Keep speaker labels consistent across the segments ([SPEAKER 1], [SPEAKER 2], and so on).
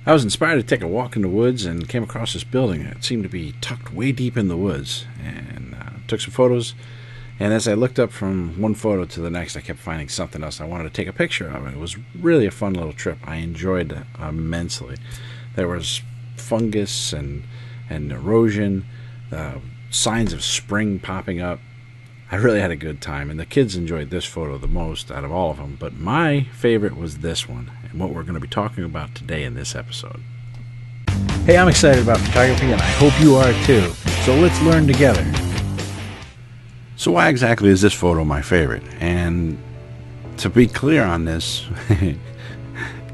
[SPEAKER 1] I was inspired to take a walk in the woods and came across this building that seemed to be tucked way deep in the woods, and took some photos. And as I looked up from one photo to the next, I kept finding something else I wanted to take a picture of. It was really a fun little trip. I enjoyed it immensely. There was fungus and erosion, signs of spring popping up. I really had a good time, and the kids enjoyed this photo the most out of all of them. But my favorite was this one, and what we're going to be talking about today in this episode. Hey, I'm excited about photography, and I hope you are too. So let's learn together. So why exactly is this photo my favorite? And to be clear on this,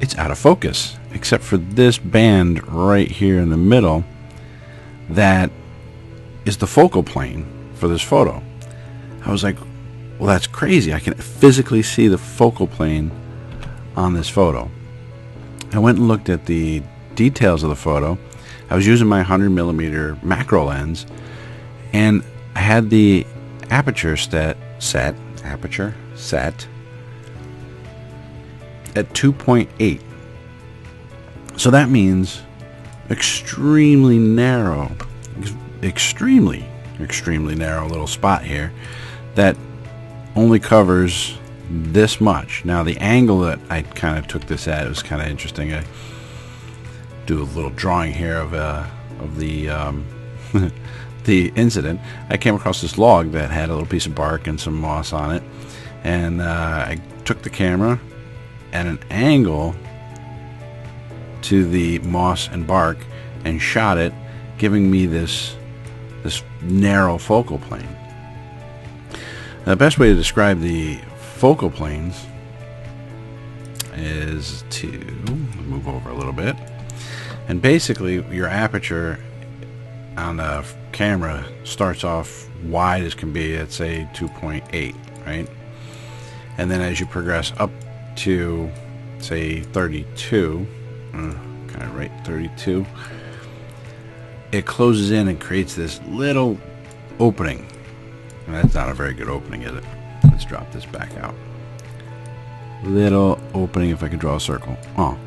[SPEAKER 1] it's out of focus, except for this band right here in the middle that is the focal plane for this photo. I was like, well, that's crazy. I can physically see the focal plane on this photo. I went and looked at the details of the photo. I was using my 100mm macro lens, and I had the aperture set at 2.8. So that means extremely narrow little spot here that only covers this much. Now the angle that I kind of took this at was kind of interesting. I do a little drawing here of the the incident. I came across this log that had a little piece of bark and some moss on it, and I took the camera at an angle to the moss and bark and shot it, giving me this narrow focal plane. Now, the best way to describe the focal planes is to move over a little bit, and basically your aperture on the camera starts off wide as can be at, say, 2.8, right? And then as you progress up to, say, 32, kind of right, 32, it closes in and creates this little opening. And that's not a very good opening, is it? Let's drop this back out. Little opening, if I could draw a circle. Oh,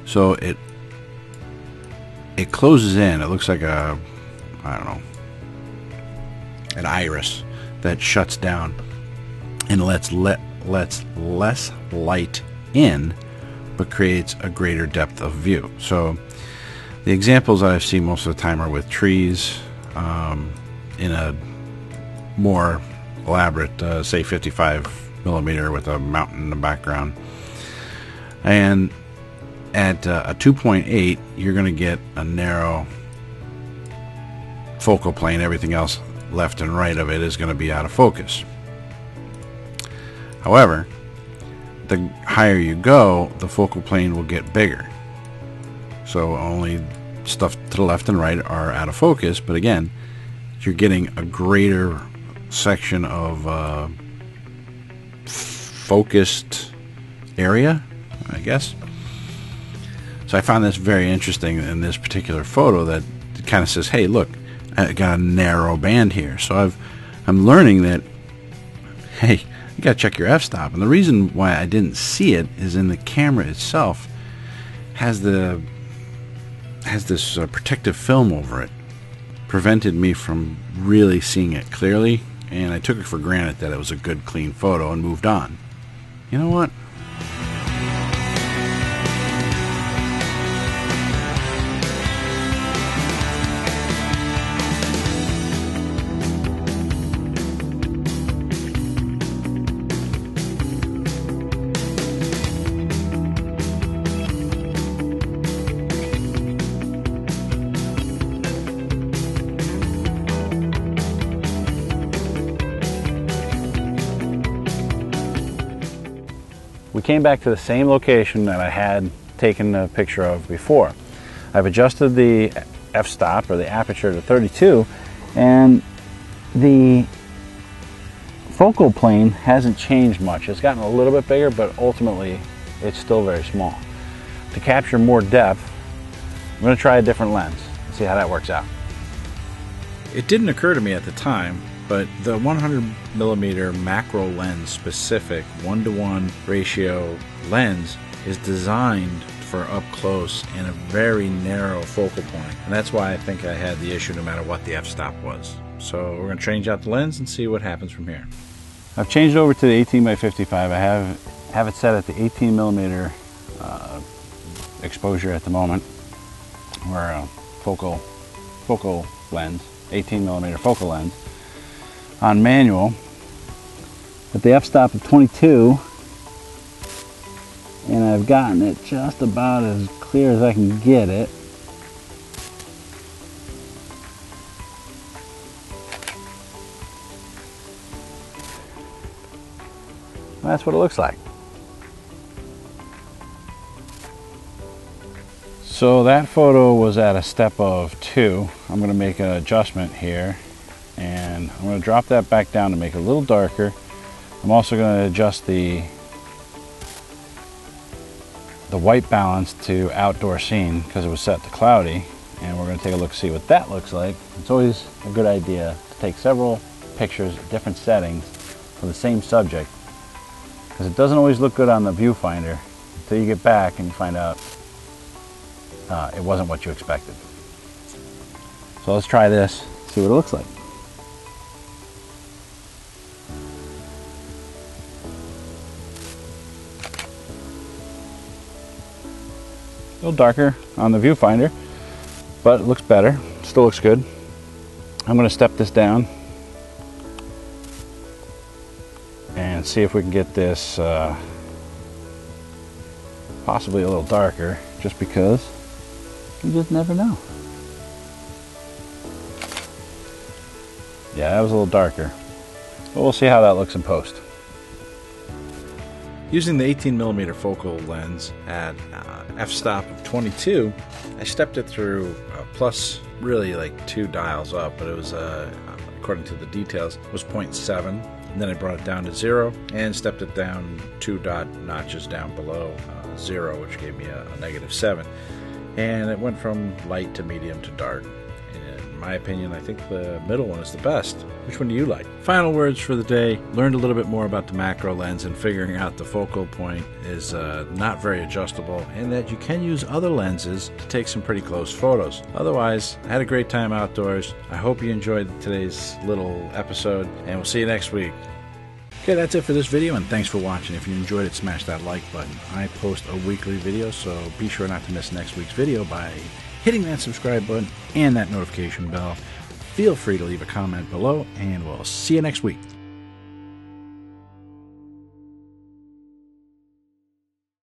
[SPEAKER 1] so it closes in. It looks like a, I don't know, an iris that shuts down and lets less light in, but creates a greater depth of view. So the examples that I've seen most of the time are with trees, in a more elaborate, say 55mm with a mountain in the background. And at a 2.8, you're going to get a narrow focal plane. Everything else left and right of it is going to be out of focus. However, the higher you go, the focal plane will get bigger. So only stuff to the left and right are out of focus, but again, you're getting a greater section of focused area, I guess. So I found this very interesting in this particular photo, that it kind of says, hey, look, I got a narrow band here. So I'm learning that, hey, you got to check your f-stop. And the reason why I didn't see it is in the camera itself has this protective film over it. Prevented me from really seeing it clearly, and I took it for granted that it was a good, clean photo and moved on. You know what? We came back to the same location that I had taken a picture of before. I've adjusted the f-stop, or the aperture, to 32, and the focal plane hasn't changed much. It's gotten a little bit bigger, but ultimately it's still very small. To capture more depth, I'm going to try a different lens and see how that works out. It didn't occur to me at the time, but the 100mm macro lens specific 1:1 ratio lens is designed for up close and a very narrow focal point. And that's why I think I had the issue no matter what the f-stop was. So we're going to change out the lens and see what happens from here. I've changed over to the 18x55. I have it set at the 18mm exposure at the moment, or focal lens, 18mm focal lens on manual at the f-stop of 22, and I've gotten it just about as clear as I can get it. That's what it looks like. So that photo was at a step of 2. I'm going to make an adjustment here, and I'm going to drop that back down to make it a little darker. I'm also going to adjust the white balance to outdoor scene because it was set to cloudy, and we're going to take a look, see what that looks like. It's always a good idea to take several pictures at different settings for the same subject, because it doesn't always look good on the viewfinder until you get back and you find out it wasn't what you expected. So let's try this, see what it looks like. A little darker on the viewfinder, but it looks better, still looks good. I'm going to step this down and see if we can get this possibly a little darker, just because you just never know. Yeah, that was a little darker, but we'll see how that looks in post. Using the 18mm focal lens at f-stop of 22, I stepped it through plus really like 2 dials up, but it was according to the details was 0.7, and then I brought it down to 0 and stepped it down 2 notches down below 0, which gave me a -7, and it went from light to medium to dark. In my opinion, I think the middle one is the best. Which one do you like? Final words for the day. Learned a little bit more about the macro lens, and figuring out the focal point is not very adjustable, and that you can use other lenses to take some pretty close photos. Otherwise, I had a great time outdoors. I hope you enjoyed today's little episode, and we'll see you next week. Okay, that's it for this video, and thanks for watching. If you enjoyed it, smash that like button. I post a weekly video, so be sure not to miss next week's video by hitting that subscribe button and that notification bell. Feel free to leave a comment below, and we'll see you next week.